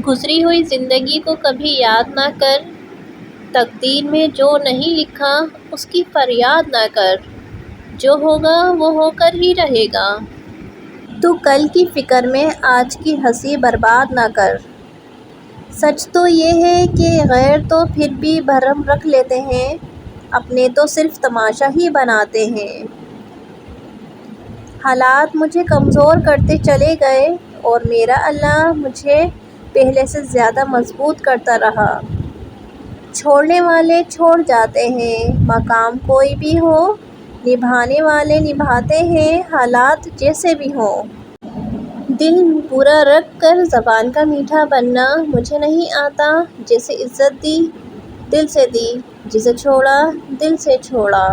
گزری ہوئی زندگی کو کبھی یاد نہ کر، تقدیر میں جو نہیں لکھا اس کی فریاد نہ کر، جو ہوگا وہ ہو کر ہی رہے گا۔ تو کل کی فکر میں آج کی ہنسی برباد نہ کر۔ سچ تو یہ ہے کہ غیر تو پھر بھی بھرم رکھ لیتے ہیں، اپنے تو صرف تماشا ہی بناتے ہیں۔ حالات مجھے کمزور کرتے چلے گئے اور میرا اللہ مجھے پہلے سے زیادہ مضبوط کرتا رہا۔ چھوڑنے والے چھوڑ جاتے ہیں، مقام کوئی بھی ہو، نبھانے والے نبھاتے ہیں، حالات جیسے بھی ہوں۔ دل برا رکھ کر زبان کا میٹھا بننا مجھے نہیں آتا۔ جسے عزت دی دل سے دی، جسے چھوڑا دل سے چھوڑا۔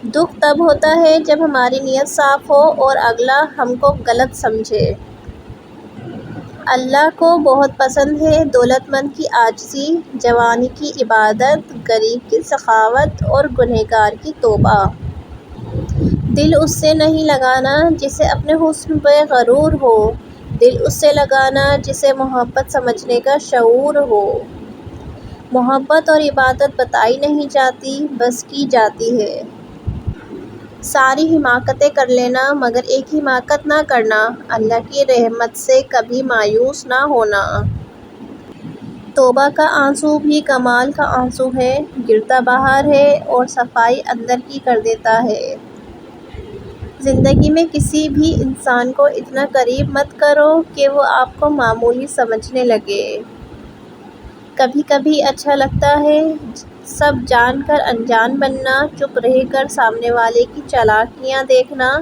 دکھ تب ہوتا ہے جب ہماری نیت صاف ہو اور اگلا ہم کو غلط سمجھے۔ اللہ کو بہت پسند ہے دولت مند کی عاجزی، جوانی کی عبادت، غریب کی سخاوت اور گنہگار کی توبہ۔ دل اس سے نہیں لگانا جسے اپنے حسن پہ غرور ہو، دل اس سے لگانا جسے محبت سمجھنے کا شعور ہو۔ محبت اور عبادت بتائی نہیں جاتی، بس کی جاتی ہے۔ ساری حماقتیں کر لینا مگر ایک حماقت نہ کرنا، اللہ کی رحمت سے کبھی مایوس نہ ہونا۔ توبہ کا آنسو بھی کمال کا آنسو ہے، گرتا باہر ہے اور صفائی اندر کی کر دیتا ہے۔ زندگی میں کسی بھی انسان کو اتنا قریب مت کرو کہ وہ آپ کو معمولی سمجھنے لگے۔ کبھی کبھی اچھا لگتا ہے سب جان کر انجان بننا، چپ رہ کر سامنے والے کی چالاکیاں دیکھنا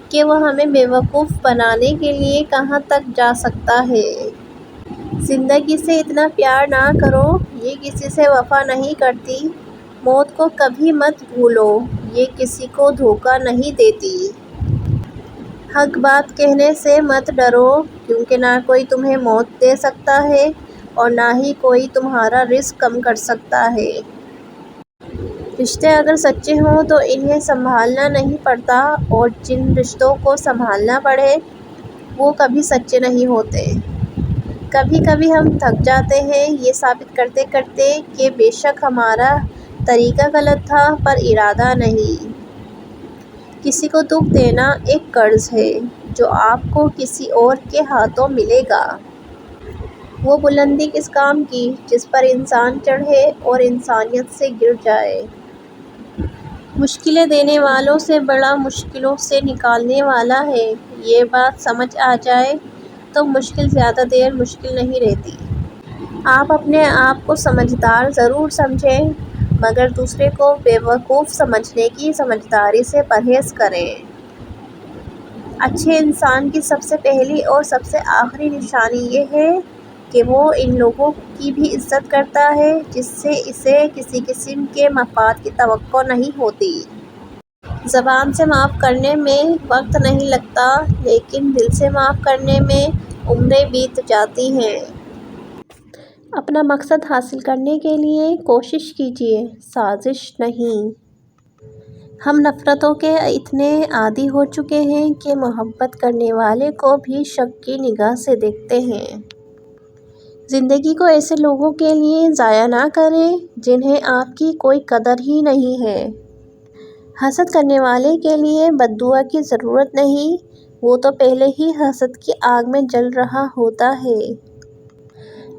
کہ وہ ہمیں بیوقوف بنانے کے لیے کہاں تک جا سکتا ہے۔ زندگی سے اتنا پیار نہ کرو، یہ کسی سے وفا نہیں کرتی۔ موت کو کبھی مت بھولو، یہ کسی کو دھوکہ نہیں دیتی۔ حق بات کہنے سے مت ڈرو، کیونکہ نہ کوئی تمہیں موت دے سکتا ہے اور نہ ہی کوئی تمہارا رزق کم کر سکتا ہے۔ رشتے اگر سچے ہوں تو انہیں سنبھالنا نہیں پڑتا اور جن رشتوں کو سنبھالنا پڑے وہ کبھی سچے نہیں ہوتے۔ کبھی کبھی ہم تھک جاتے ہیں یہ ثابت کرتے کرتے کہ بے شک ہمارا طریقہ غلط تھا پر ارادہ نہیں۔ کسی کو دکھ دینا ایک قرض ہے جو آپ کو کسی اور کے ہاتھوں ملے گا۔ وہ بلندی کس کام کی جس پر انسان چڑھے اور انسانیت سے گر جائے۔ مشکلیں دینے والوں سے بڑا مشکلوں سے نکالنے والا ہے، یہ بات سمجھ آ جائے تو مشکل زیادہ دیر مشکل نہیں رہتی۔ آپ اپنے آپ کو سمجھدار ضرور سمجھیں مگر دوسرے کو بیوقوف سمجھنے کی سمجھداری سے پرہیز کریں۔ اچھے انسان کی سب سے پہلی اور سب سے آخری نشانی یہ ہے کہ وہ ان لوگوں کی بھی عزت کرتا ہے جس سے اسے کسی قسم کے مفاد کی توقع نہیں ہوتی۔ زبان سے معاف کرنے میں وقت نہیں لگتا لیکن دل سے معاف کرنے میں عمریں بیت جاتی ہیں۔ اپنا مقصد حاصل کرنے کے لیے کوشش کیجیے، سازش نہیں۔ ہم نفرتوں کے اتنے عادی ہو چکے ہیں کہ محبت کرنے والے کو بھی شک کی نگاہ سے دیکھتے ہیں۔ زندگی کو ایسے لوگوں کے لیے ضائع نہ کریں جنہیں آپ کی کوئی قدر ہی نہیں ہے۔ حسد کرنے والے کے لیے بد دعا کی ضرورت نہیں، وہ تو پہلے ہی حسد کی آگ میں جل رہا ہوتا ہے۔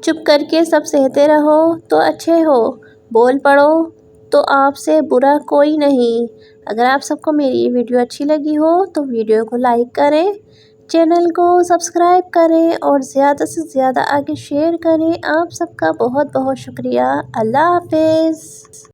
چپ کر کے سب سہتے رہو تو اچھے ہو، بول پڑو تو آپ سے برا کوئی نہیں۔ اگر آپ سب کو میری یہ ویڈیو اچھی لگی ہو تو ویڈیو کو لائک کریں، چینل کو سبسکرائب کریں اور زیادہ سے زیادہ آگے شیئر کریں۔ آپ سب کا بہت بہت شکریہ۔ اللہ حافظ۔